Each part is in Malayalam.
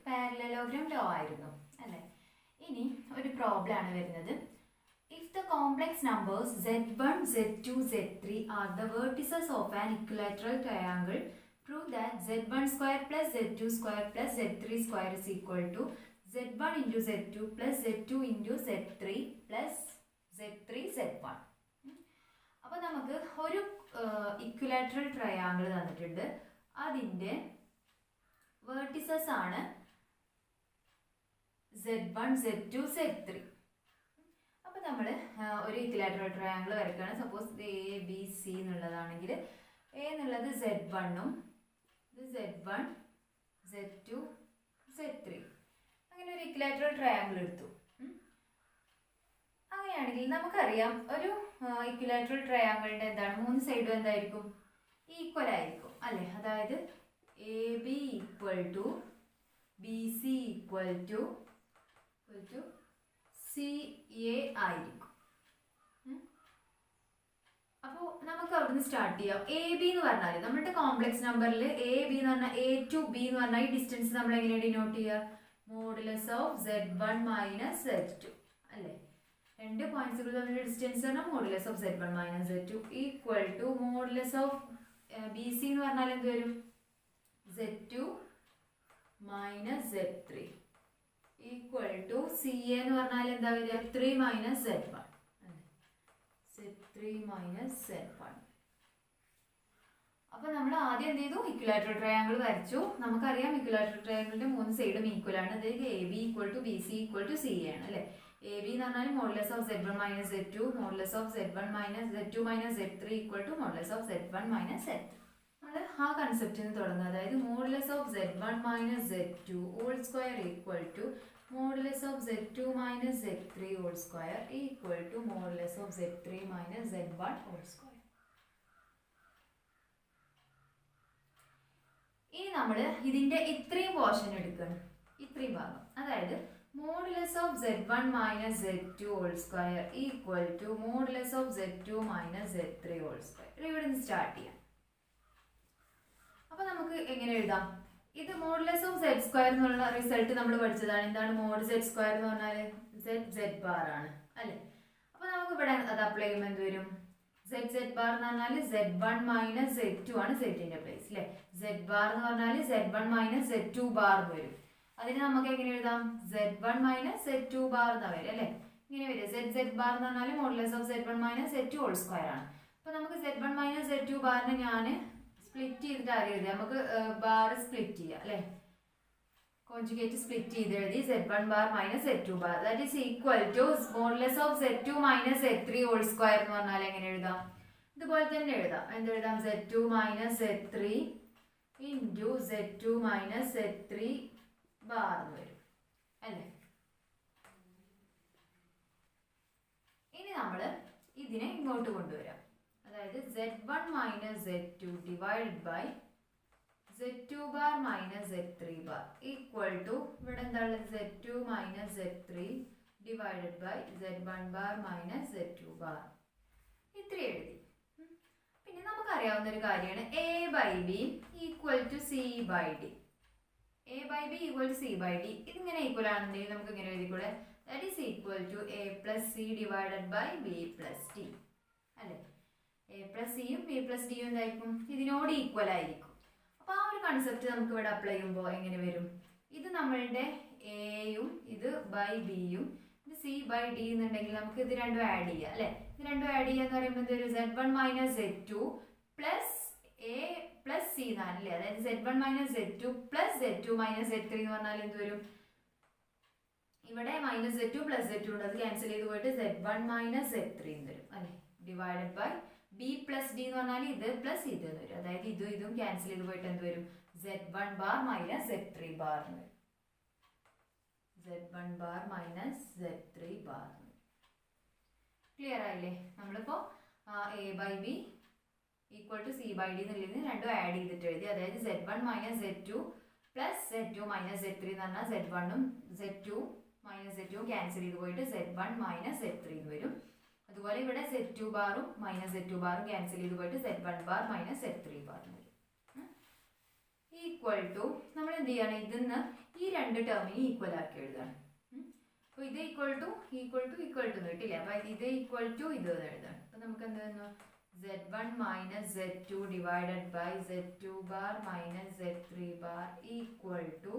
പാരലലോഗ്രാം ലോ ആയിരുന്നു അല്ലേ. ഇനി ഒരു പ്രോബ്ലം ആണ് വരുന്നത്. If the complex numbers z1, z2, z3 are the vertices of an equilateral triangle, prove that z1 square plus z2 square plus z3 square is equal to z1 into z2 plus z2 into z3 plus z3 z1. അപ്പോൾ നമുക്ക് ഒരു ഇക്വിലാറ്ററൽ ട്രയാങ്കിൾ തന്നിട്ടുണ്ട്. അതിൻ്റെ വേർട്ടിസസ് ആണ് z1, z2, z3. അപ്പോൾ നമ്മൾ ഒരു ഇക്വിലാറ്ററൽ ട്രയാങ്കിൾ വരയ്ക്കുകയാണ്. സപ്പോസ് ഇത് എ ബി സി എന്നുള്ളതാണെങ്കിൽ എ എന്നുള്ളത് z1ഉം ഇത് z1, z2, z3 അങ്ങനെ ഒരു ഇക്വിലാറ്ററൽ ട്രയാങ്കിൾ എടുത്തു. അങ്ങനെയാണെങ്കിൽ നമുക്കറിയാം ഒരു ഇക്വിലാറ്ററൽ ട്രയാങ്കിളിൻ്റെ എന്താണ്, മൂന്ന് സൈഡും എന്തായിരിക്കും, ഈക്വൽ ആയിരിക്കും അല്ലേ. അതായത് A B equal to B C equal to C A ആയിരിക്കും. അപ്പോൾ നമുക്ക് അവിടുന്ന് സ്റ്റാർട്ട് ചെയ്യാം. എ ബി എന്ന് പറഞ്ഞാൽ നമ്മുടെ കോംപ്ലക്സ് നമ്പറിൽ എ ബി എന്ന് പറഞ്ഞാൽ എ ടു ബി എന്ന് പറഞ്ഞാൽ ഈ ഡിസ്റ്റൻസ് നമ്മൾ എങ്ങനെയാണ് ഡിനോട്ട് ചെയ്യുക, modulus of z1 minus z2 അല്ലേ. രണ്ട് പോയിന്റ്സുകൾ തമ്മിലുള്ള ഡിസ്റ്റൻസ് ആണ് modulus of z1 minus z2 equal to modulus of B C എന്ന് പറഞ്ഞാൽ എന്ത് വരും, z2 minus z3 equal to C എന്ന് പറഞ്ഞാൽ എന്താ വരിക, z3 minus z1 z3 minus z1. അപ്പൊ നമ്മൾ ആദ്യം എന്ത് ചെയ്തു, ഇക്വിലാറ്ററൽ ട്രയാങ്കിൾ വരച്ചു. നമുക്കറിയാം ഇക്വിലാറ്ററൽ ട്രയാങ്കിളിന്റെ മൂന്ന് സൈഡും ഈക്വൽ ആണ്. അതായത് A B equal to B C equal to C ആണ് അല്ലെ. എ ബി എന്ന് പറഞ്ഞാൽ modulus of z1 minus z2 modulus of z1 minus z2 minus z3 equal to modulus of z1 minus z3. നമ്മൾ ആ കൺസെപ്റ്റിൽ നിന്ന് തുടങ്ങുക. അതായത് modulus of z1 minus z2 whole square equal to modulus of z2 minus z3 whole square equal to modulus of z3 minus z1 whole square. ഇനി നമ്മൾ ഇതിന്റെ ഇത്രയും പോർഷൻ എടുക്കണം, ഇത്രയും ഭാഗം. അതായത് modulus of z1 minus z2 whole square equal to modulus of z2 minus z3 whole square. ഇവിടെ നിന്ന് സ്റ്റാർട്ട് ചെയ്യാം. അപ്പോൾ നമുക്ക് എങ്ങനെ എഴുതാം, ഇത് മോഡുലസ് ഓഫ് z സ്ക്വയർ എന്നുള്ള റിസൾട്ട് നമ്മൾ പഠിച്ചതാണ്. എന്താണ് മോഡ് z സ്ക്വയർ എന്ന് പറഞ്ഞാൽ z ബാർ ആണ് അല്ലേ. അപ്പൊ നമുക്ക് ഇവിടെ അത് അപ്ലൈ ചെയ്യുമ്പോൾ എന്ത് വരും, z ബാർ എന്ന് പറഞ്ഞാൽ z1 മൈനസ് z2 ആണ് z-ന്റെ പ്ലേസ് അല്ലേ. z ബാർ എന്ന് പറഞ്ഞാൽ z1 മൈനസ് z2 ബാർ എന്ന് വരും. അതിന് നമുക്ക് എങ്ങനെ എഴുതാം, z1 മൈനസ് z2 ബാർ എന്നാ വരും അല്ലേ. ഇങ്ങനെ വരും z ബാർ എന്ന് പറഞ്ഞാൽ modulus of z1 minus z2 whole square ആണ്. അപ്പൊ നമുക്ക് z1 മൈനസ് z2 ബാറിനെ ഞാൻ സ്പ്ലിറ്റ് ചെയ്തിട്ട് അറിയാം, നമുക്ക് ബാർ സ്പ്ലിറ്റ് ചെയ്യാം അല്ലേ. കോൺജുഗേറ്റ് സ്പ്ലിറ്റ് ചെയ്ത് എഴുതി z1 bar minus z2 bar that is equal to modulus of z2 minus z3 whole square എന്ന് പറഞ്ഞാൽ എങ്ങനെ എഴുതാം, ഇതുപോലെ തന്നെ എഴുതാം. എന്തെഴുതാം, z2 minus z3 into z2 minus z3 bar എന്ന് വരും അല്ലേ. ഇനി നമ്മൾ ഇതിനെ ഇങ്ങോട്ട് കൊണ്ടുവരാം. അതായത് z1 minus z2 divide by z2 bar minus z3 bar equal to ഇവിടെ എന്താണ് z2 minus z3 divided by z1 bar minus z2 bar. ഇത്ര എഴുതി. പിന്നെ നമുക്കറിയാവുന്ന ഒരു കാര്യമാണ് a by B equal to C by D. a by B equal to C by D ഇതിങ്ങനെ ഈക്വൽ ആണെന്നുണ്ടെങ്കിൽ നമുക്ക് ഇങ്ങനെ എഴുതിക്കൂടെ, that is equal to a plus C divided by B plus D അല്ലേ. എ പ്ലസ് സിയും ബി പ്ലസ് ഡിയും എന്തായിരിക്കും, ഇതിനോട് ഈക്വൽ ആയിരിക്കും. അപ്പോൾ ആ ഒരു കൺസെപ്റ്റ് നമുക്ക് ഇവിടെ അപ്ലൈ ചെയ്യുമ്പോൾ എങ്ങനെ വരും, ഇത് നമ്മളുടെ എയും ഇത് ബൈ ബിയും ഇത് സി ബൈ ഡി എന്നുണ്ടെങ്കിൽ നമുക്ക് ഇത് രണ്ടും ആഡ് ചെയ്യാം അല്ലേ. ഇത് രണ്ടും ആഡ് ചെയ്യാന്ന് പറയുമ്പോൾ എന്തൊരു z1 minus z2 plus A plus C എന്നാണ് അല്ലേ. അതായത് z1 minus z2 plus z2 minus z3 എന്ന് പറഞ്ഞാൽ എന്ത് വരും, ഇവിടെ മൈനസ് z2 പ്ലസ് z2 ഉണ്ട്, അത് ക്യാൻസൽ ചെയ്ത് പോയിട്ട് z1 മൈനസ് z3 എന്ന് വരും അല്ലേ. Divided by B plus D എന്ന് പറഞ്ഞാൽ ഇത് പ്ലസ് ഇത് എന്ന് വരും. അതായത് ഇതും ക്യാൻസൽ ചെയ്ത് പോയിട്ട് എന്ത് വരും, z1 bar minus z3 bar എന്ന് വരും. z1 bar minus z3 bar. Clear ആയില്ലേ. നമ്മളിപ്പോ A by B equal to C by D എന്നുള്ളതിന് രണ്ടും ആഡ് ചെയ്തിട്ട് എഴുതി. അതായത് z1 minus z2 plus z2 minus z3 എന്ന് പറഞ്ഞാൽ z1ഉം z2 മൈനസ് z2 ക്യാൻസൽ ചെയ്ത് പോയിട്ട് z1 മൈനസ് z3 എന്ന് വരും. അതുപോലെ ഇവിടെ z2 ബാറും മൈനസ് z2 ബാറും ക്യാൻസൽ ചെയ്ത് പോയിട്ട് z1 bar minus z3 bar വരും. ഈക്വൽ ടു നമ്മൾ എന്ത് ചെയ്യാണ്, ഇതിന്ന് ഈ രണ്ട് ടേമിനെ ഈക്വൽ ആക്കി എഴുതാണ്. അപ്പോൾ ഇത് ഈക്വൽ ടു കിട്ടില്ലേ? അപ്പോൾ ഇത് ഈക്വൽ ടു ഇത് എഴുതാണ്. അപ്പോൾ നമുക്ക് എന്ത് വരുന്നു? z1 minus z2 divided by z2 bar minus z3 bar equal to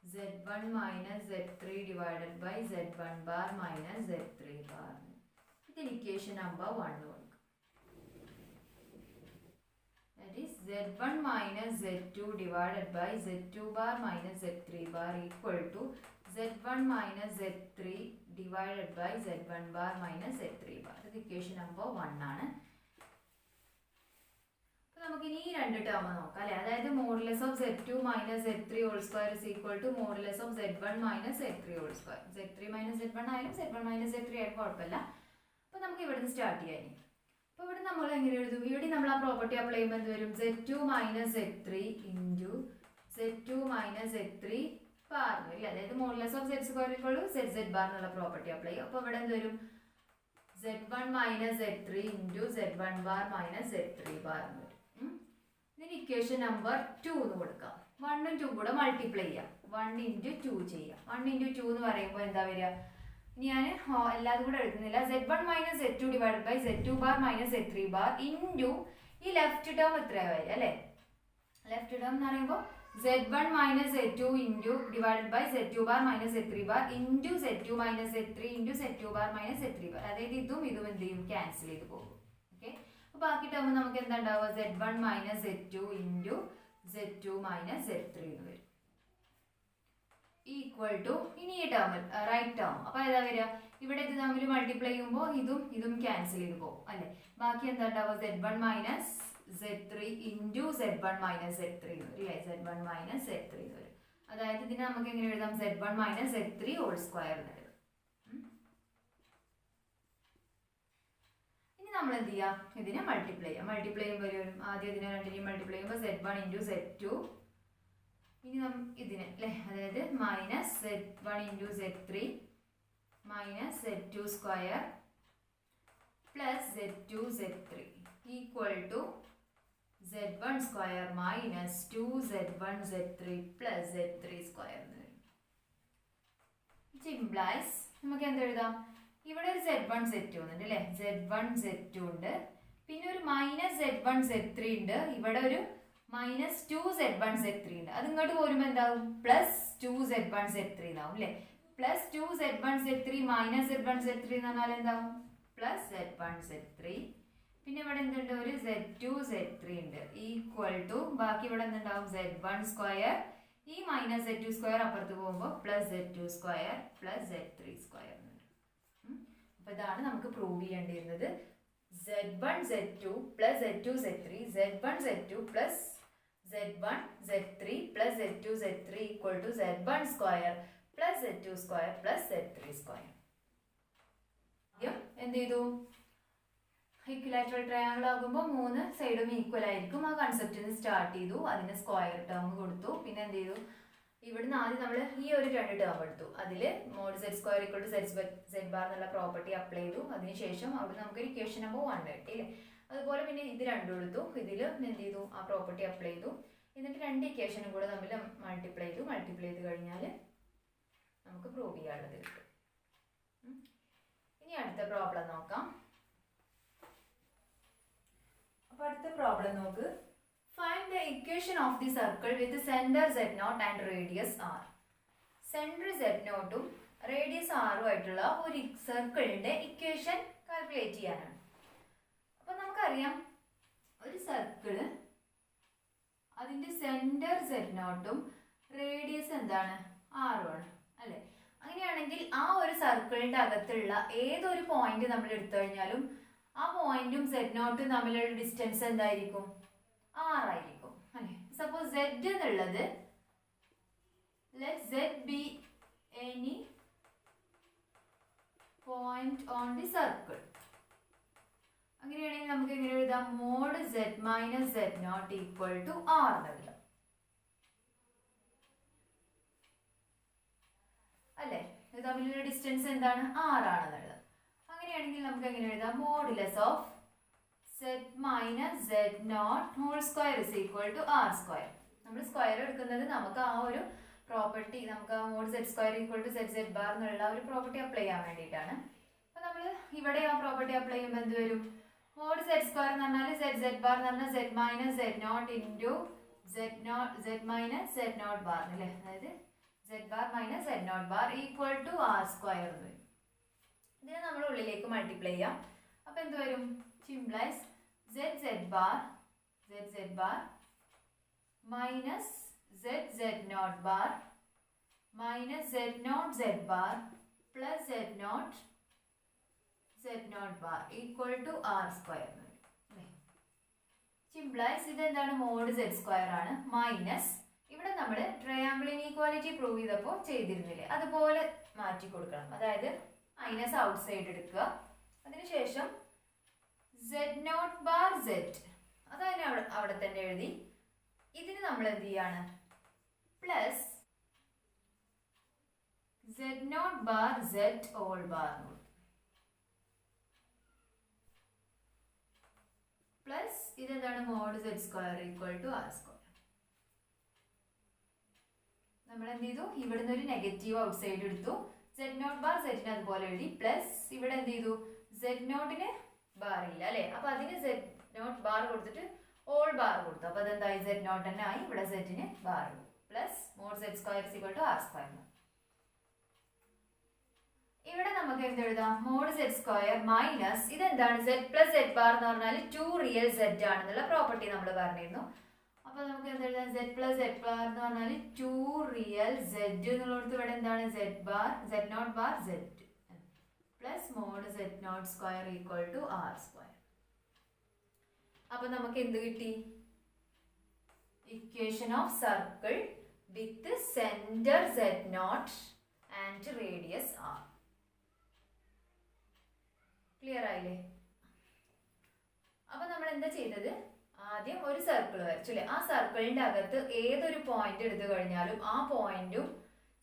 z1 minus z3 divided by z1 bar minus z3 bar. ഇതിന് ഇക്വേഷൻ നമ്പർ 1 കൊടുക്കും. That is z1 minus z2 divided by z2 bar minus z3 bar equal to z1 minus z3 divided by z1 bar minus z3 bar. ഇത് ഇക്വേഷൻ നമ്പർ 1 ആണ്. നമുക്ക് ഇനി ഈ രണ്ട് ടേം നോക്കാം അല്ലേ? അതായത് modulus of z2 minus z3 whole square is equal to modulus of z1 minus z3 whole square. z3 minus z1 ആയാലും z1 മൈനസ് z3 ആയാലും കുഴപ്പമില്ല. അപ്പോൾ നമുക്ക് ഇവിടെ നിന്ന് സ്റ്റാർട്ട് ചെയ്യാം. അപ്പോൾ ഇവിടെ നമ്മൾ എങ്ങനെ എഴുതും? ഇവിടെ നമ്മൾ ആ പ്രോപ്പർട്ടി അപ്ലൈ ചെയ്യുമ്പോൾ എന്ത് വരും? z2 minus z3 into z2 minus z3 bar വരും. അതായത് modulus of z square equal to z bar എന്നുള്ള പ്രോപ്പർട്ടി അപ്ലൈ ചെയ്യും. അപ്പോൾ ഇവിടെ എന്ത് വരും? z1 minus z3 into z1 bar minus z3 bar എന്ന് വരും. ഇതിന് ഇക്വേഷൻ നമ്പർ 2 എന്ന് കൊടുക്കാം. 1ഉം 2 കൂടെ മൾട്ടിപ്ലൈ ചെയ്യാം. 1 ഇൻറ്റു 2 ചെയ്യാം. 1 ഇൻറ്റു 2 എന്ന് പറയുമ്പോൾ എന്താ വരിക? ഞാൻ എല്ലാതും കൂടെ എടുക്കുന്നില്ല. z1 minus z2 divide by z2 bar minus z3 bar into ഈ ലെഫ്റ്റ് ടേം എത്രയാണ് വരിക അല്ലേ? ലെഫ്റ്റ് ടേം എന്ന് പറയുമ്പോൾ z1 minus z2 into divide by z2 bar minus z3 bar into z2 minus z3 into z2 bar minus z3 bar. അതായത് ഇതും എന്ത് ചെയ്യും? ക്യാൻസൽ ചെയ്ത് പോകും. ഓക്കെ, അപ്പോൾ ബാക്കി ടേം നമുക്ക് എന്താ ഉണ്ടാവുക? z1 minus z2 into z2 minus z3 എന്ന് വരും. ഈക്വൽ ടു ഇനി ഈ ടേം റൈറ്റ് ടേം. അപ്പോൾ ഏതാ വരിക? ഇവിടെ ഇത് തമ്മിൽ മൾട്ടിപ്ലൈ ചെയ്യുമ്പോൾ ഇതും ക്യാൻസൽ ചെയ്ത് പോകും അല്ലേ? ബാക്കി എന്താ ഉണ്ടാവുക? z1 minus z3 into z1 minus z3 എന്ന് വരും അല്ലേ? z1 മൈനസ് z3 എന്ന് വരും. അതായത് ഇതിനെ നമുക്ക് എങ്ങനെ എഴുതാം? z1 minus z3 whole square എന്ന് എഴുതാം. നമ്മൾ എന്ത് ചെയ്യാം? ഇതിനെ മൾട്ടിപ്ലൈ ചെയ്യാം. മൾട്ടിപ്ലൈ ചെയ്യുമ്പോൾ വരും ആദ്യം ഇതിനെ രണ്ടിനെയും മൾട്ടിപ്ലൈ ചെയ്യുമ്പോൾ z1 ഇൻറ്റു z2 ഇനി ഇതിനെ അല്ലേ? അതായത് minus z1 into z3 minus z2 square plus z2 z3 equal to z1 square minus 2z1 z3 plus z3 square എന്ന് വരും. ഇംപ്ലൈസ് നമുക്ക് എന്ത് എഴുതാം? ഇവിടെ ഒരു z1 z2 ഉണ്ട് അല്ലേ? z1 z2 ഉണ്ട്, പിന്നെ ഒരു മൈനസ് z1 z3 ഉണ്ട്, ഇവിടെ ഒരു മൈനസ് 2z1 z3 ഉണ്ട്. അത് ഇങ്ങോട്ട് പോരുമ്പോൾ എന്താവും? പ്ലസ് 2z1 z3 എന്നാവും അല്ലേ? Plus 2z1 z3 minus z1 z3 എന്ന് പറഞ്ഞാൽ എന്താവും? Plus z1 z3. പിന്നെ ഇവിടെ എന്തുണ്ട്? ഒരു z2 z3 ഉണ്ട് ഈക്വൽ ടു ബാക്കി ഇവിടെ എന്തുണ്ടാവും? z1 സ്ക്വയർ ഈ മൈനസ് z2 സ്ക്വയർ അപ്പുറത്ത് പോകുമ്പോൾ plus z2 square plus z3 square. അപ്പോൾ ഇതാണ് നമുക്ക് പ്രൂവ് ചെയ്യേണ്ടിയിരുന്നത്. z1 z2 plus z2 z3 z1 z2 plus z1 z3 plus z2 z3 equal to z1 square plus z2 square plus z3 square. എന്ത് ചെയ്തു? ഇക്വിലാറ്ററൽ ട്രയാങ്കിൾ ആകുമ്പോൾ 3 സൈഡും ഈക്വൽ ആയിരിക്കും. ആ കൺസെപ്റ്റിന് സ്റ്റാർട്ട് ചെയ്തു. അതിന് സ്ക്വയർ ടേം കൊടുത്തു. പിന്നെ എന്ത് ചെയ്തു? ഇവിടുന്ന് ആദ്യം നമ്മൾ ഈ ഒരു രണ്ട് ടേം എടുത്തു. അതിൽ mod z square equal to z bar എന്നുള്ള പ്രോപ്പർട്ടി അപ്ലൈ ചെയ്തു. അതിനുശേഷം അവിടെ നമുക്ക് ഇക്വേഷൻ നമ്പർ 1 കിട്ടി അല്ലേ? അതുപോലെ പിന്നെ ഇത് രണ്ടും എടുത്തു. ഇതിൽ എന്ത് ചെയ്തു? ആ പ്രോപ്പർട്ടി അപ്ലൈ ചെയ്തു. എന്നിട്ട് രണ്ട് ഇക്വേഷനും കൂടെ തമ്മിൽ മൾട്ടിപ്ലൈ ചെയ്ത് കഴിഞ്ഞാൽ നമുക്ക് പ്രൂവ് ചെയ്യാനുള്ളത് കിട്ടും. ഇനി അടുത്ത പ്രോബ്ലം നോക്കാം. അപ്പോൾ അടുത്ത പ്രോബ്ലം നോക്ക്. Find the equation of the circle with the center z0 and radius r. Center z0 ഉം റേഡിയസ് r ആയിട്ടുള്ള ഒരു സർക്കിളിന്റെ ഇക്വേഷൻ കാൽക്കുലേറ്റ് ചെയ്യാനാണ്. അപ്പോൾ നമുക്കറിയാം ഒരു സർക്കിള് അതിന്റെ സെന്റർ z0 ഉം റേഡിയസ് എന്താണ്? r ആണ് അല്ലേ? അങ്ങനെയാണെങ്കിൽ ആ ഒരു സർക്കിളിന്റെ അകത്തുള്ള ഏതൊരു പോയിന്റ് നമ്മൾ എടുത്തു കഴിഞ്ഞാലും ആ പോയിന്റും z0 തമ്മിലുള്ള ഡിസ്റ്റൻസ് എന്തായിരിക്കും? r ആയിരിക്കും അല്ലേ? സപ്പോസ് z എന്നുള്ളത് let z be any point on the circle. അങ്ങനെയാണെങ്കിൽ നമുക്ക് എങ്ങനെ എഴുതാം? Mod z minus z0 equal to r എന്ന് എഴുതാം അല്ലേ? ഇത് തമ്മിലുള്ള ഡിസ്റ്റൻസ് എന്താണ്? r ആണെന്ന് എഴുതാം. അങ്ങനെയാണെങ്കിൽ നമുക്ക് എങ്ങനെ എഴുതാം? Modulus of z minus z0 whole square is equal to r square. നമ്മൾ സ്ക്വയർ എടുക്കുന്നത് നമുക്ക് ആ ഒരു പ്രോപ്പർട്ടി നമുക്ക് mod z square equal to z z bar എന്നുള്ള ഒരു പ്രോപ്പർട്ടി അപ്ലൈ ചെയ്യാൻ വേണ്ടിയിട്ടാണ്. അപ്പോൾ നമ്മൾ ഇവിടെ ആ പ്രോപ്പർട്ടി അപ്ലൈ ചെയ്യുമ്പോൾ എന്ത് വരും? മോഡ് സെറ്റ് സ്ക്വയർ എന്ന് പറഞ്ഞാൽ സെറ്റ് സെറ്റ് ബാർ എന്ന് പറഞ്ഞാൽ z minus z naught into z minus z naught bar അല്ലേ, അതായത് z bar minus z naught bar equal to R square എന്ന് വരും. ഇതിനെ നമ്മൾ ഉള്ളിലേക്ക് മൾട്ടിപ്ലൈ ചെയ്യാം. അപ്പോൾ എന്ത് വരും? Implies z z bar minus z naught bar minus z bar plus z naught bar equal to R square എന്ന് വരും അല്ലേ. ഇംപ്ലൈസ് ഇതെന്താണ്? മോഡ് സെറ്റ് സ്ക്വയർ ആണ് മൈനസ് ഇവിടെ നമ്മൾ ട്രയാങ്കിൾ ഇനീക്വാലിറ്റി പ്രൂവ് ചെയ്തപ്പോൾ ചെയ്തിരുന്നില്ലേ, അതുപോലെ മാറ്റി കൊടുക്കണം. അതായത് മൈനസ് ഔട്ട് സൈഡ് എടുക്കുക, അതിനുശേഷം സെറ്റ് നോട്ട് ബാർ സെറ്റ് അതതിനെ അവിടെ തന്നെ എഴുതി. ഇതിന് നമ്മൾ എന്ത് ചെയ്യാണ്? Plus z naught bar z whole bar plus ഇതെന്താണ്? Mod z square equal to R square. നമ്മൾ എന്ത് ചെയ്തു? ഇവിടുന്ന് ഒരു നെഗറ്റീവ് ഔട്ട് സൈഡ് എടുത്തു, സെറ്റ് നോട്ട് ബാർ സെറ്റിന് അതുപോലെ എഴുതി, പ്ലസ് ഇവിടെ എന്ത് ചെയ്തു? സെറ്റ് നോട്ടിന് ബാർ ഇല്ല അല്ലെ, അപ്പൊ അതിന് സെറ്റ് നോട്ട് ബാർ കൊടുത്തിട്ട് ഓൾ ബാർ കൊടുത്തു. അപ്പൊ അതെന്തായി? സെറ്റ് നോട്ട് തന്നെ ആയി. ഇവിടെ സെറ്റിന് bar plus mod z square equal to R square. ഇവിടെ നമുക്ക് എന്ത് എഴുതാം? മോഡ് സെറ്റ് സ്ക്വയർ മൈനസ് ഇതെന്താണ്? സെറ്റ് പ്ലസ് സെറ്റ് ബാർ എന്ന് പറഞ്ഞാൽ 2 റിയൽ സെറ്റ് ആണെന്നുള്ള പ്രോപ്പർട്ടി നമ്മൾ പറഞ്ഞിരുന്നു. അപ്പൊ നമുക്ക് എന്ത് എഴുതാം? സെറ്റ് പ്ലസ് സെറ്റ് ബാർ എന്ന് പറഞ്ഞാൽ 2 റിയൽ സെറ്റ് എന്നുള്ളത് ഇവിടെ എന്താണ്? Z naught bar z plus mod z naught square equal to R square. അപ്പൊ നമുക്ക് എന്ത് കിട്ടി? Equation of circle with centre z naught and radius r. Clear ആയില്ലേ? അപ്പൊ നമ്മൾ എന്താ ചെയ്തത്? ആദ്യം ഒരു സർക്കിൾ വരച്ചു അല്ലെ. ആ സർക്കിളിന്റെ അകത്ത് ഏതൊരു പോയിന്റ് എടുത്തു കഴിഞ്ഞാലും ആ പോയിന്റും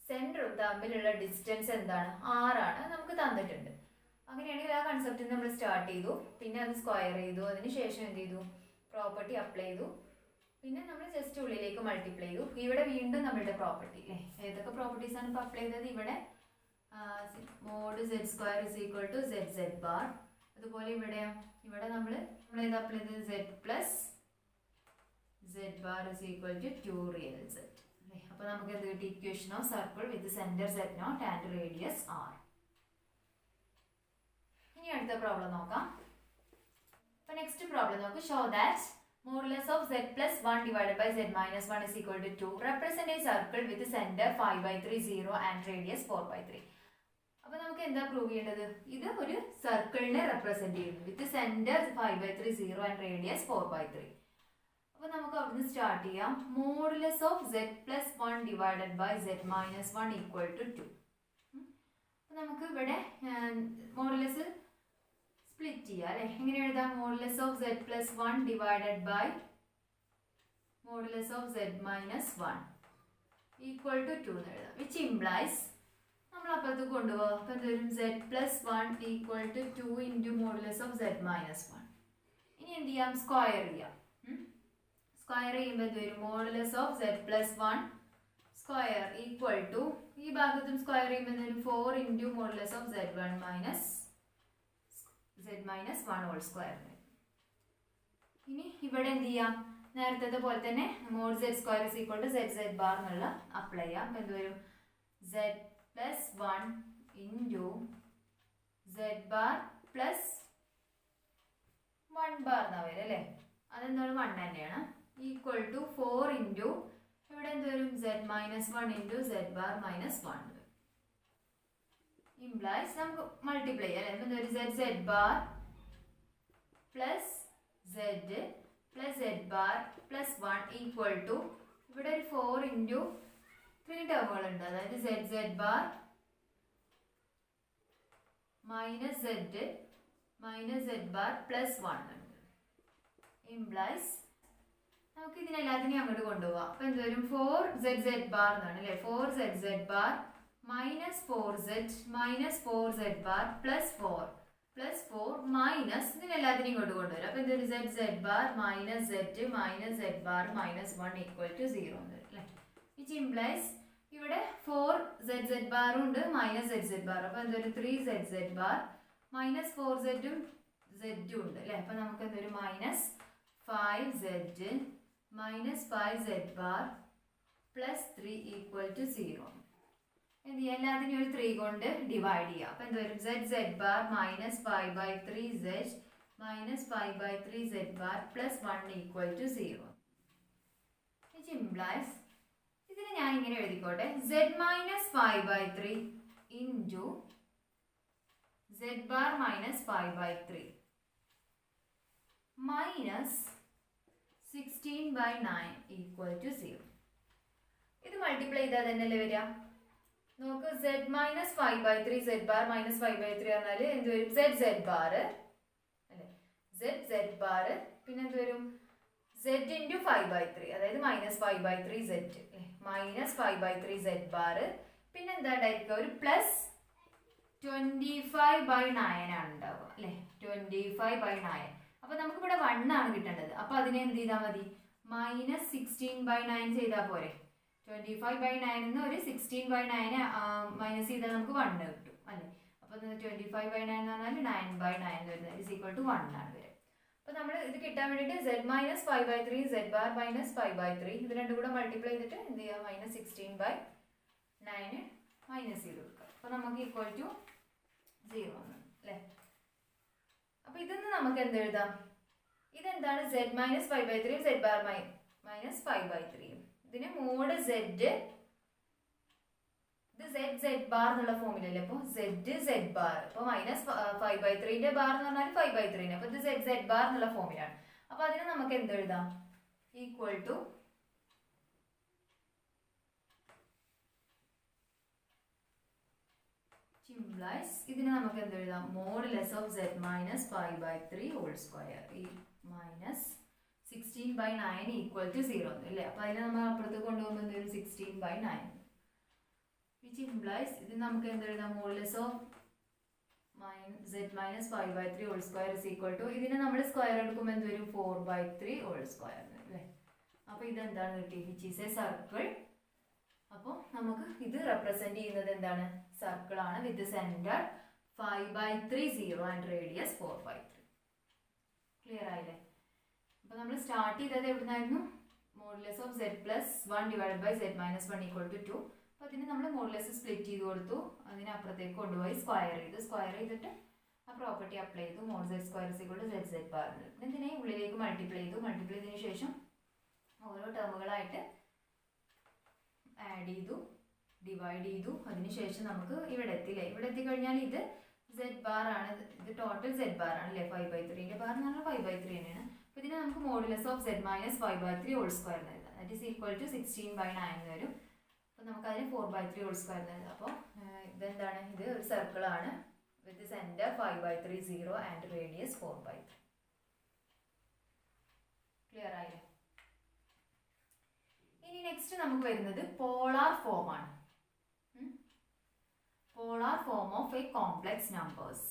സെന്ററും തമ്മിലുള്ള ഡിസ്റ്റൻസ് എന്താണ്? 6 ആണ് നമുക്ക് തന്നിട്ടുണ്ട്. അങ്ങനെയാണെങ്കിൽ ആ കൺസെപ്റ്റ് നമ്മൾ സ്റ്റാർട്ട് ചെയ്തു, പിന്നെ അത് സ്ക്വയർ ചെയ്തു, അതിനുശേഷം എന്ത് ചെയ്തു? പ്രോപ്പർട്ടി അപ്ലൈ ചെയ്തു, പിന്നെ നമ്മൾ ജസ്റ്റ് ഉള്ളിലേക്ക് മൾട്ടിപ്ലൈ ചെയ്തു. ഇവിടെ വീണ്ടും നമ്മളുടെ പ്രോപ്പർട്ടി അല്ലേ, ഏതൊക്കെ പ്രോപ്പർട്ടീസ് ആണ് ഇപ്പോൾ അപ്ലൈ ചെയ്തത്? ഇവിടെ mod z square is equal to z z bar. അതുപോലെ ഇവിടെ നമ്മൾ ഏത് അപ്ലൈ ചെയ്തത്? Z plus z bar is equal to 2 real z അല്ലേ. അപ്പോൾ നമുക്ക് എന്ത് കിട്ടി? Equation of circle with centre z naught and radius r. ഇനി അടുത്ത പ്രോബ്ലം നോക്കാം. അപ്പോൾ നെക്സ്റ്റ് പ്രോബ്ലം നോക്കൂ. Show that modulus of z plus 1 divided by z minus 1 is equal to 2 represent a circle with center 5/3 0 and radius 4/3. അപ്പോൾ നമുക്ക് എന്താ പ്രൂവ് ചെയ്യേണ്ടത്? ഇത് ഒരു സർക്കിളിനെ റെപ്രസെന്റ് ചെയ്യുന്നു വിത്ത് സെന്റർ 5/3 0 ആൻഡ് റേഡിയസ് 4/3. അപ്പോൾ നമുക്ക് അവിടുന്ന് സ്റ്റാർട്ട് ചെയ്യാം. Modulus of z plus 1 divided by z minus 1 equal to 2. അപ്പോൾ നമുക്ക് ഇവിടെ മോഡുലസ് സ്പ്ലിറ്റ് ചെയ്യാം അല്ലെ. എങ്ങനെ എഴുതാം? Modulus of z plus 1 divided by modulus of z minus 1 equal to 2 എന്ന് എഴുതാം. വിച്ച് ഇംപ്ലൈസ് നമ്മൾ അപ്പുറത്ത് കൊണ്ടുപോകാം. അപ്പം എന്ത് വരും? z plus 1 equal to 2 into modulus of z minus 1. ഇനി എന്ത് ചെയ്യാം? സ്ക്വയർ ചെയ്യാം. സ്ക്വയർ ചെയ്യുമ്പോൾ എന്ത് വരും? Modulus of z plus 1 square equal to ഈ ഭാഗത്തും സ്ക്വയർ ചെയ്യുമ്പോൾ എന്ത് വരും? 4 into modulus of z1 minus z minus 1 whole square. ഇനി ഇവിടെ എന്ത് ചെയ്യാം? നേരത്തെ പോലെ തന്നെ mod z square is equal to z z bar എന്നുള്ള അപ്ലൈ ചെയ്യാം. അപ്പം എന്ത് വരും? z plus 1 into z bar plus 1 bar എന്നാ വരും അല്ലേ. അതെന്താണ്? 1 തന്നെയാണ്. ഈക്വൽ ടു 4 into ഇവിടെ എന്ത് വരും? z minus 1 into z bar minus 1 implies നമുക്ക് മൾട്ടിപ്ലൈ ചെയ്യാം അല്ലേ. എന്തൊരു z z bar plus z plus z bar plus 1 equal to ഇവിടെ ഒരു 4 into 3 ടേമുകൾ ഉണ്ട്. അതായത് z z bar minus z bar plus 1 ഉണ്ട്. ഇംപ്ലൈസ് നമുക്ക് ഇതിനെല്ലാത്തിനെയും അങ്ങോട്ട് കൊണ്ടുപോകാം. അപ്പം എന്ത് വരും? 4z z bar എന്നാണ് അല്ലേ. 4z z bar minus 4z bar plus 4 minus ഇതിനെല്ലാത്തിനെയും ഇങ്ങോട്ട് കൊണ്ടുവരും. അപ്പം എന്തൊരു? z z bar minus z bar minus 1 equal to 0 എന്ന് വരും അല്ലേ. വിച്ച് ഇംപ്ലൈസ് ഇവിടെ 4z ബാറും ഉണ്ട് മൈനസ് z ബാർ. അപ്പോൾ എന്തൊരു 3z ബാർ മൈനസ് 4z ഉം ഉണ്ട് അല്ലേ. അപ്പോൾ നമുക്ക് എന്തൊരു minus 5z minus 5z bar plus 3 equal to 0. എന്ത് ചെയ്യുക, എല്ലാത്തിനും ഒരു 3 കൊണ്ട് ഡിവൈഡ് ചെയ്യുക. അപ്പോൾ എന്ത് വരും, z bar minus 5/3z minus 5/3z bar plus 1 equal to 0. Which implies, ഇതിന് ഞാൻ ഇങ്ങനെ എഴുതിക്കോട്ടെ, z minus 5/3 into z bar minus 5/3 minus 16/9 equal to 0. ഇത് മൾട്ടിപ്ലൈ ചെയ്താൽ തന്നെയല്ലേ വരിക. നോക്ക്, z minus 5/3 z bar minus 5/3 പറഞ്ഞാൽ എന്ത് വരും, z ബാർ അല്ലേ, z ബാർ പിന്നെ എന്ത് വരും, z ഇൻറ്റു 5/3 അതായത് മൈനസ് 5/3z അല്ലേ, മൈനസ് 5/3z ബാർ പിന്നെ എന്താ ഉണ്ടായിരിക്കുക, ഒരു പ്ലസ് 25/9 ആണ് ഉണ്ടാവുക അല്ലേ, 25/9. അപ്പൊ നമുക്ക് ഇവിടെ 1 ആണ് കിട്ടേണ്ടത്. അപ്പൊ അതിനെ എന്ത് ചെയ്താൽ മതി, മൈനസ് 16/9 ചെയ്താൽ പോരെ. 25/9 ഒരു 16/9 മൈനസ് ചെയ്താൽ നമുക്ക് 1 കിട്ടും അല്ലേ. അപ്പൊ 25/9 എന്ന് പറഞ്ഞാൽ 9/9 വരുന്നത് ഇസ് ഈക്വൽ ടു 1 ആണ് വരെ. അപ്പൊ നമ്മൾ ഇത് കിട്ടാൻ വേണ്ടിയിട്ട് z minus 5/3 z bar minus 5/3 ഇത് രണ്ടും കൂടെ മൾട്ടിപ്ലൈ ചെയ്തിട്ട് എന്ത് ചെയ്യുക, മൈനസ് 16/9 മൈനസ് ചെയ്ത് കൊടുക്കുക. അപ്പൊ നമുക്ക് ഈക്വൽ ടു 0 ആണ് അല്ലേ. അപ്പൊ ഇതൊന്ന് നമുക്ക് എന്ത് എഴുതാം, ഇതെന്താണ്, z minus 5/3 z bar minus 5/3. ഇതിന് മോഡ് z, ഇത് z ബാർ എന്നുള്ള ഫോമിലല്ലേ. അപ്പോൾ z ബാർ, അപ്പോൾ മൈനസ് 5/3 ബാർ എന്ന് പറഞ്ഞാൽ 5/3. അപ്പോൾ ഇത് z ബാർ എന്നുള്ള ഫോമിലാണ്. അപ്പോൾ അതിന് നമുക്ക് എന്ത് എഴുതാം, ഈക്വൽ ടു implies ഇതിനെ നമുക്ക് എന്ത് എഴുതാം, modulus of z minus 5/3 whole square ഈ മൈനസ് 16/9 ഈക്വൽ ടു 0 അല്ലേ. അപ്പോൾ അതിനെ നമ്മൾ അപ്പുറത്ത് കൊണ്ടുപോകുമ്പോൾ എന്തൊരു 16/9 which implies ഇത് നമുക്ക് എന്ത് എഴുതാം, modulus of z minus 5/3 whole square is equal to, ഇതിനെ നമ്മൾ സ്ക്വയർ എടുക്കുമ്പോൾ എന്ത് വരും, 4/3 ഹോൾ സ്ക്വയർ അല്ലേ. അപ്പോൾ ഇതെന്താണ് കിട്ടി, which is a circle. അപ്പോൾ നമുക്ക് ഇത് റെപ്രസെന്റ് ചെയ്യുന്നത് എന്താണ്, സർക്കിൾ ആണ് with centre 5/3 0 and radius 4/3. Clear ആയില്ലേ. അപ്പോൾ നമ്മൾ സ്റ്റാർട്ട് ചെയ്തത് എവിടുന്നായിരുന്നു, modulus of z plus 1 divide by z minus 1 equal to 2. അപ്പോൾ അതിന് നമ്മൾ മോഡുലസ് സ്പ്ലിറ്റ് ചെയ്ത് കൊടുത്തു, അതിനപ്പുറത്തേക്ക് കൊണ്ടുപോയി സ്ക്വയർ ചെയ്തിട്ട് ആ പ്രോപ്പർട്ടി അപ്ലൈ ചെയ്തു, mod z square is equal to z bar. ഇതിനെ ഉള്ളിലേക്ക് മൾട്ടിപ്ലൈ ചെയ്തതിന് ശേഷം ഓരോ ടേമുകളായിട്ട് ആഡ് ചെയ്തു, ഡിവൈഡ് ചെയ്തു. അതിനുശേഷം നമുക്ക് ഇവിടെ എത്തില്ലേ, ഇവിടെ എത്തിക്കഴിഞ്ഞാൽ ഇത് z ബാർ ആണ്, ഇത് ടോട്ടൽ z ബാർ ആണ് അല്ലേ. 5/3 ബാർ എന്ന് പറഞ്ഞാൽ 5/3 തന്നെയാണ്. അപ്പോൾ ഇതിനെ നമുക്ക് modulus of z minus 5/3 whole square എന്ന് എഴുതാം. ദാറ്റ് ഈസ് ഈക്വൽ ടു 16/9 വരും. അപ്പോൾ നമുക്ക് അതിന് 4/3 ഹോൾ സ്ക്വയർ എന്ന് എഴുതാം. അപ്പോൾ ഇതെന്താണ്, ഇത് ഒരു സർക്കിൾ ആണ് with centre 5/3 0 and radius 4/3. Clear ആയില്ലേ. ഇനി നെക്സ്റ്റ് നമുക്ക് വരുന്നത് പോളാർ ഫോം ആണ്. Polar form of A complex numbers.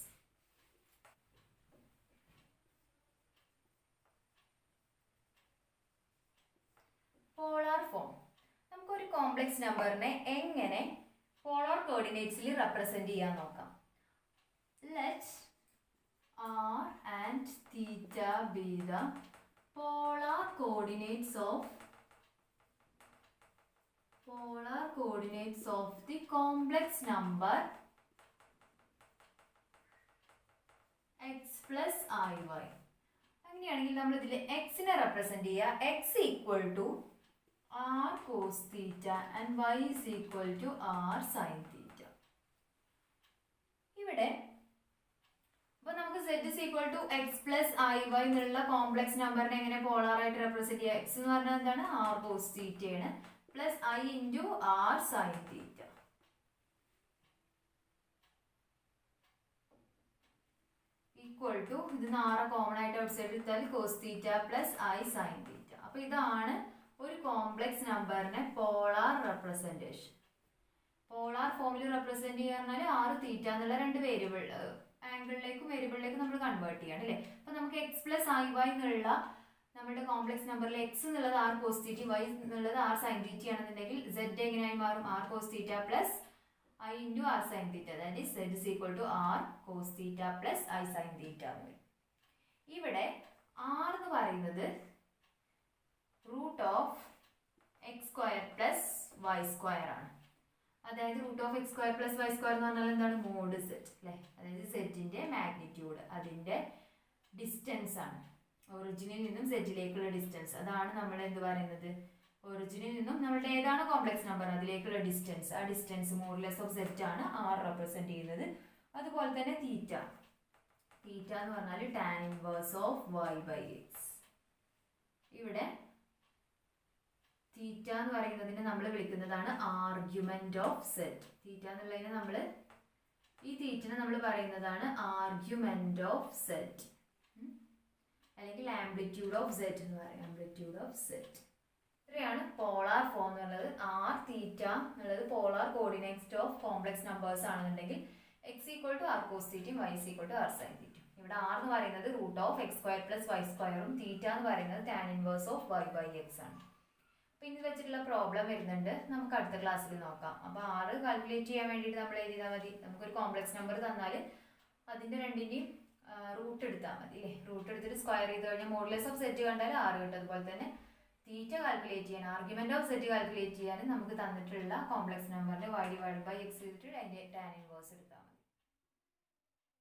Polar form, നമുക്കൊരു കോംപ്ലക്സ് നമ്പറിനെ എങ്ങനെ പോളാർ കോർഡിനേറ്റ്സിൽ റെപ്രസെന്റ് ചെയ്യാൻ നോക്കാം. Let r and theta be the polar coordinates of the complex number x plus iy. അങ്ങനെയാണെങ്കിൽ നമ്മൾ ഇതിൽ x നെ റെപ്രസെന്റ് ചെയ്യുക, x equal to r cos theta and y is equal to r sin theta. ഇവിടെ അപ്പോൾ നമുക്ക് z is equal to x plus iy എന്നുള്ള കോംപ്ലക്സ് നമ്പറിനെ എങ്ങനെ പോളാർ ആയിട്ട് റെപ്രസെന്റ് ചെയ്യുക, x എന്ന് പറഞ്ഞാൽ എന്താണ്, r cos theta ആണ് plus i into r sin theta. Equal to ഇത് 6 കോമൺ ആയിട്ട് ഔട്ട് സൈഡ് എടുത്താൽ cos theta plus i sin theta. അപ്പോൾ ഇതാണ് ഒരു കോംപ്ലക്സ് നമ്പറിനെ പോളാർ റെപ്രസെന്റേഷൻ. പോളാർ ഫോമിൽ റെപ്രസെന്റ് ചെയ്യാൻ r തീറ്റ എന്നുള്ള രണ്ട് വേരിയബിൾ ആംഗിളിലേക്കും വേരിയബിളിലേക്കും നമ്മൾ കൺവേർട്ട് ചെയ്യണം അല്ലേ. അപ്പോൾ നമുക്ക് x പ്ലസ് iy എന്നുള്ള നമ്മുടെ കോംപ്ലക്സ് നമ്പറിൽ എക്സ് എന്നുള്ളത് ആർ കോസ് തീറ്റ, വൈ എന്നുള്ളത് ആർ സൈൻ തീറ്റ ആണെന്നുണ്ടെങ്കിൽ സെഡ് എങ്ങനെയായി മാറും? R cos theta plus i into R sine theta, അതായത് z is equal to R cos theta plus i sine theta എന്ന് വരും. ഇവിടെ ആർ എന്ന് പറയുന്നത് root of x square plus y square ആണ്. അതായത് root of x square plus y square എന്ന് പറഞ്ഞാൽ എന്താണ്? മോഡ് സെറ്റ് അല്ലേ? അതായത് സെറ്റിന്റെ മാഗ്നിറ്റ്യൂഡ്, അതിന്റെ ഡിസ്റ്റൻസ് ആണ്. ഒറിജിനിൽ നിന്നും സെറ്റിലേക്കുള്ള ഡിസ്റ്റൻസ്, അതാണ് നമ്മൾ എന്ത് പറയുന്നത്? ഒറിജിനിൽ നിന്നും നമ്മളുടെ ഏതാണ് കോംപ്ലക്സ് നമ്പർ അതിലേക്കുള്ള ഡിസ്റ്റൻസ്, ആ ഡിസ്റ്റൻസ് മോഡുലസ് ഓഫ് സെറ്റ് ആണ് ആർ റെപ്രസെന്റ് ചെയ്യുന്നത്. അതുപോലെ തന്നെ തീറ്റ, തീറ്റ എന്ന് പറഞ്ഞാൽ tan inverse of y by x. ഇവിടെ തീറ്റ എന്ന് പറയുന്നതിനെ നമ്മൾ വിളിക്കുന്നതാണ് ആർഗ്യുമെന്റ് ഓഫ് സെറ്റ്. തീറ്റ എന്നുള്ളതിനെ നമ്മൾ, ഈ തീറ്റനെ നമ്മൾ പറയുന്നതാണ് ആർഗ്യുമെന്റ് ഓഫ് സെറ്റ്, അല്ലെങ്കിൽ ആംപ്ലിറ്റ്യൂഡ് ഓഫ് സെറ്റ് എന്ന് പറയും. ആംപ്ലിറ്റ്യൂഡ് ഓഫ് സെറ്റ് ഇത്രയാണ് പോളാർ ഫോം എന്നുള്ളത്. ആർ തീറ്റ എന്നുള്ളത് polar coordinates of complex numbers ആണെന്നുണ്ടെങ്കിൽ x equal to R cos തീറ്റയും y equal to R sine തീറ്റയും. ഇവിടെ ആർ എന്ന് പറയുന്നത് root of x square plus y സ്ക്വയറും തീറ്റ എന്ന് പറയുന്നത് tan inverse of y by x ആണ്. അപ്പോൾ ഇന്ന് വെച്ചിട്ടുള്ള പ്രോബ്ലം വരുന്നുണ്ട്, നമുക്ക് അടുത്ത ക്ലാസ്സിൽ നോക്കാം. അപ്പോൾ ആറ് കാൽക്കുലേറ്റ് ചെയ്യാൻ വേണ്ടിയിട്ട് നമ്മൾ എഴുതിയാൽ മതി. നമുക്കൊരു കോംപ്ലക്സ് നമ്പർ തന്നാൽ അതിൻ്റെ രണ്ടിൻ്റെയും റൂട്ട് എടുത്താൽ മതി അല്ലേ? റൂട്ട് എടുത്തിട്ട് സ്ക്വയർ ചെയ്ത് കഴിഞ്ഞാൽ മോഡുലസ് ഓഫ് സെറ്റ് കണ്ടാൽ ആറ് കിട്ടും. അതുപോലെ തന്നെ തീറ്റ കാൽക്കുലേറ്റ് ചെയ്യാൻ, ആർഗ്യുമെന്റ് ഓഫ് സെറ്റ് കാൽക്കുലേറ്റ് ചെയ്യാൻ നമുക്ക് തന്നിട്ടുള്ള കോംപ്ലക്സ് നമ്പറിന്റെ y ഡിവൈഡ് ബൈ എക്സ് ചെയ്തിട്ട് അതിൻ്റെ ടാൻ ഇൻവേഴ്സ് എടുത്താൽ